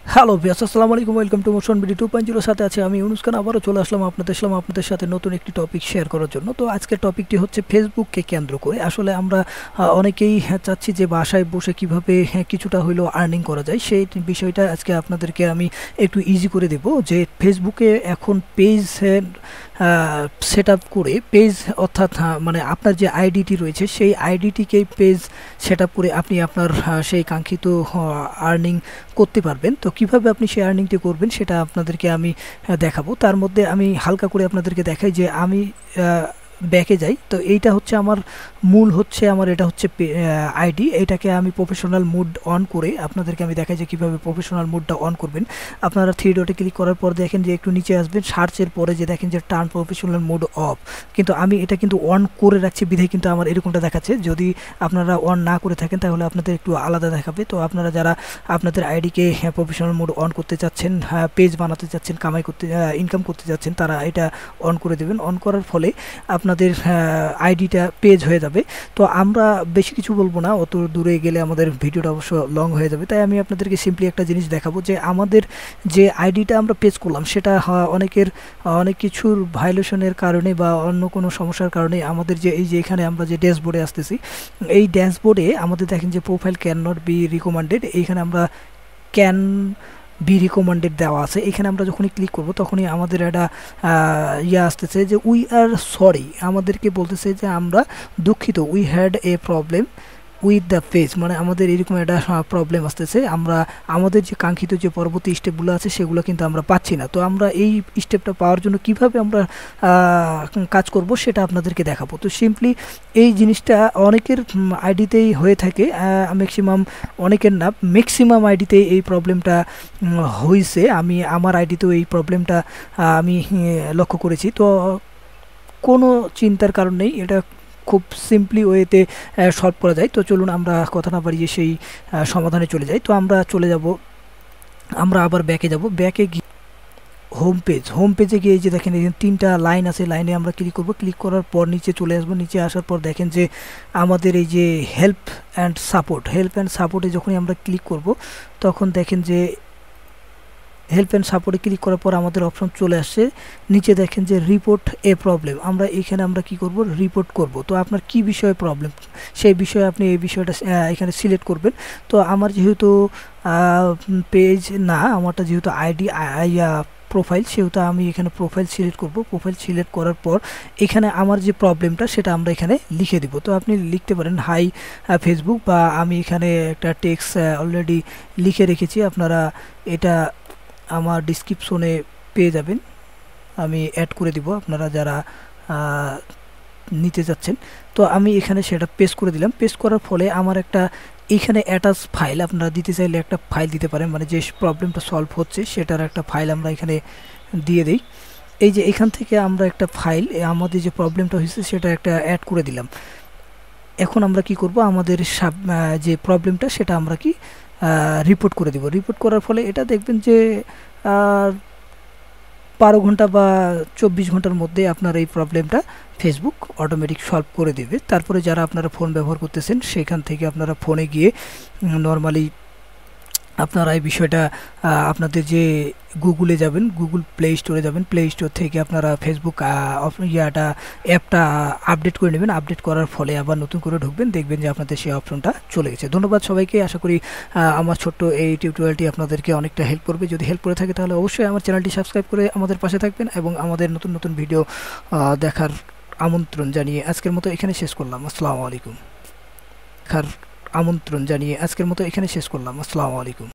Hello viewers, আসসালামু আলাইকুম। Welcome to motion BD 2.0 সাথে আছে আমি ইউনুস খান। আবারও চলে আসলাম আপনাদের সাথে নতুন একটি টপিক শেয়ার করার জন্য। তো আজকের টপিকটি হচ্ছে ফেসবুককে কেন্দ্র করে। আসলে আমরা অনেকেই চাচ্ছি যে বাসায় বসে কিভাবে কিছুটা হইলেও আর্নিং করা যায়, সেই বিষয়টা আজকে আপনাদেরকে আমি একটু ইজি করে দেব। যে ফেসবুকে এখন পেজ সেট আপ করে, পেজ অর্থাৎ মানে আপনার যে আইডিটি রয়েছে সেই আইডিটিকে পেজ সেট আপ করে আপনি আপনার সেই কাঙ্ক্ষিত আর্নিং করতে পারবেন। তো কিভাবে আপনি সেই আর্নিংটি করবেন সেটা আপনাদেরকে আমি দেখাবো। তার মধ্যে আমি হালকা করে আপনাদেরকে দেখাই যে আমি ব্যাকে যাই। তো এইটা হচ্ছে আমার মূল, হচ্ছে আমার এটা হচ্ছে আইডি। এটাকে আমি প্রফেশনাল মুড অন করে আপনাদেরকে আমি দেখাই যে কীভাবে প্রফেশনাল মুডটা অন করবেন। আপনারা থ্রি ডটে ক্লিক করার পর দেখেন যে একটু নিচে আসবেন, সার্চের পরে যে দেখেন যে টার্ন প্রফেশনাল মুড অফ, কিন্তু আমি এটা কিন্তু অন করে রাখছি বিধায় কিন্তু আমার এরকমটা দেখাচ্ছে। যদি আপনারা অন না করে থাকেন তাহলে আপনাদের একটু আলাদা দেখাবে। তো আপনারা যারা আপনাদের আইডিকে প্রফেশনাল মুড অন করতে চাচ্ছেন, পেজ বানাতে চাচ্ছেন, ইনকাম করতে চাচ্ছেন, তারা এটা অন করে দেবেন। অন করার ফলে আপনাদের আইডিটা পেজ হয়ে যাবে। তো আমরা বেশি কিছু বলবো না, অত দূরে গেলে আমাদের ভিডিওটা অবশ্য লং হয়ে যাবে। তাই আমি আপনাদেরকে সিম্পলি একটা জিনিস দেখাবো যে আমাদের যে আইডিটা আমরা পেজ করলাম সেটা অনেক কিছুর ভায়োলেশনের কারণে বা অন্য কোনো সমস্যার কারণে আমাদের যে এই যে এখানে আমরা যে ড্যাশবোর্ডে আসতেছি, এই ড্যাশবোর্ডে আমাদের দেখেন যে profile can not be recommended, এইখানে আমরা ক্যান বি রিকমেন্ডেড দেওয়া আছে। এখানে আমরা যখনই ক্লিক করব তখনই আমাদের একটা আসতেছে যে উই আর সরি, আমাদেরকে বলতেছে যে আমরা দুঃখিত, we had a problem with the page, মানে আমাদের এরকম একটা প্রবলেম আসতেছে। আমরা আমাদের যে কাঙ্ক্ষিত যে পরবর্তী স্টেপগুলো আছে সেগুলো কিন্তু আমরা পাচ্ছি না। তো আমরা এই স্টেপটা পাওয়ার জন্য কিভাবে আমরা কাজ করব সেটা আপনাদেরকে দেখাবো। তো সিম্পলি এই জিনিসটা অনেকের আইডিতেই হয়ে থাকে, ম্যাক্সিমাম, অনেকের না, ম্যাক্সিমাম আইডিতেই এই প্রবলেমটা হয়েছে। আমি আমার আইডিতেও এই প্রবলেমটা আমি লক্ষ্য করেছি। তো কোনো চিন্তার কারণ নেই, এটা খুব সিম্পলি ওয়েতে সলভ করা যায়। তো চলুন আমরা কথা না বাড়িয়ে সেই সমাধানে চলে যাই। তো আমরা চলে যাব, আমরা আবার ব্যাকে যাব। ব্যাকে গিয়ে হোম পেজে গিয়ে যে দেখেন এই তিনটা লাইন আছে, লাইনে আমরা ক্লিক করব। ক্লিক করার পর নিচে চলে আসবো। নিচে আসার পর দেখেন যে আমাদের এই যে হেল্প অ্যান্ড সাপোর্টে যখনই আমরা ক্লিক করব তখন দেখেন যে হেল্প অ্যান্ড সাপোর্টে ক্লিক করার পর আমাদের অপশন চলে আসছে। নিচে দেখেন যে রিপোর্ট এ প্রবলেম, আমরা কি করব, রিপোর্ট করব। তো আপনার কি বিষয়ে প্রবলেম সেই বিষয়ে আপনি এই বিষয়টা এখানে সিলেক্ট করবেন। তো আমার যেহেতু পেজ না, আমারটা যেহেতু আইডি প্রোফাইল, সেহেতু আমি এখানে প্রোফাইল সিলেক্ট করব। প্রোফাইল সিলেক্ট করার পর এখানে আমার যে প্রবলেমটা সেটা আমরা এখানে লিখে দিব। তো আপনি লিখতে পারেন হাই ফেসবুক, বা আমি এখানে একটা টেক্সট অলরেডি লিখে রেখেছি, আপনারা এটা আমার ডিসক্রিপশনে পেয়ে যাবেন, আমি অ্যাড করে দিব আপনারা যারা নিতে যাচ্ছেন। তো আমি এখানে সেটা পেস্ট করে দিলাম। পেস্ট করার ফলে আমার একটা এইখানে অ্যাটাচ ফাইল, আপনারা দিতে চাইলে একটা ফাইল দিতে পারেন, মানে যে প্রবলেমটা সলভ হচ্ছে সেটার একটা ফাইল আমরা এখানে দিয়ে দিই। এই যে এখান থেকে আমরা একটা ফাইল, আমাদের যে প্রবলেমটা হয়েছে সেটা একটা অ্যাড করে দিলাম। এখন আমরা কি করব, আমাদের যে প্রবলেমটা সেটা আমরা কি রিপোর্ট করে দিব। রিপোর্ট করার ফলে এটা দেখবেন যে 12 ঘন্টা বা 24 ঘন্টার মধ্যে আপনার এই প্রবলেমটা ফেসবুক অটোমেটিক সলভ করে দেবে। তারপরে যারা আপনারা ফোন ব্যবহার করতেছেন সেখান থেকে আপনারা ফোনে গিয়ে নর্মালি আপনারা এই বিষয়টা আপনাদের যে গুগলে যাবেন, গুগল প্লে স্টোরে যাবেন, প্লে স্টোর থেকে আপনারা ফেসবুক অ্যাপটা আপডেট করে নেবেন। আপডেট করার ফলে আবার নতুন করে ঢুকবেন, দেখবেন যে আপনাদের সেই অপশনটা চলে গেছে। ধন্যবাদ সবাইকে। আশা করি আমার ছোট্ট এই টিউটোরিয়ালটি আপনাদেরকে অনেকটা হেল্প করবে। যদি হেল্প করে থাকে তাহলে অবশ্যই আমার চ্যানেলটি সাবস্ক্রাইব করে আমাদের পাশে থাকবেন এবং আমাদের নতুন ভিডিও দেখার আমন্ত্রণ জানিয়ে আজকের মতো এখানে শেষ করলাম। আসসালামু আলাইকুম। আসসালামু আলাইকুম।